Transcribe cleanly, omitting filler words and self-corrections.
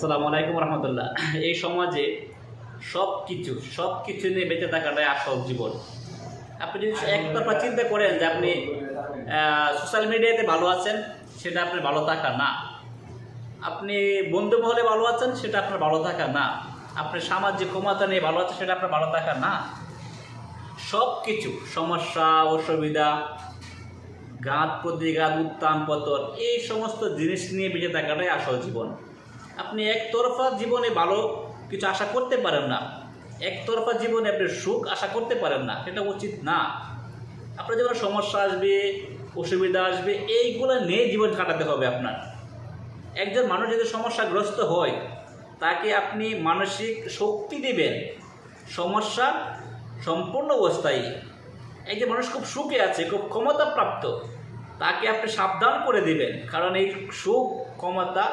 আসসালামু আলাইকুম রহমতুল্লাহ। এই সমাজে সব কিছু নিয়ে বেঁচে থাকাটাই আসল জীবন। আপনি যদি একতরফা চিন্তা করেন যে আপনি সোশ্যাল মিডিয়াতে ভালো আছেন, সেটা আপনার ভালো থাকা না। আপনি বন্ধু মহলে ভালো আছেন, সেটা আপনার ভালো থাকা না। আপনি সামাজিক ক্ষমতা নিয়ে ভালো আছেন, সেটা আপনার ভালো থাকা না। সব কিছু সমস্যা, অসুবিধা, ঘাত প্রতিঘাত, উত্থান পতন, এই সমস্ত জিনিস নিয়ে বেঁচে থাকাটাই আসল জীবন। আপনি একতরফা জীবনে ভালো কিছু আশা করতে পারেন না, একতরফা জীবনে আপনি সুখ আশা করতে পারেন না, সেটা উচিত না। আপনার যখন সমস্যা আসবে, অসুবিধা আসবে, এইগুলো নিয়ে জীবন কাটাতে হবে আপনার। একজন মানুষ যদি সমস্যাগ্রস্ত হয়, তাকে আপনি মানসিক শক্তি দেবেন। সমস্যা সম্পূর্ণ অস্থায়ী। একজন মানুষ খুব সুখে আছে, খুব ক্ষমতাপ্রাপ্ত, তাকে আপনি সাবধান করে দিবেন, কারণ এই সুখ ক্ষমতা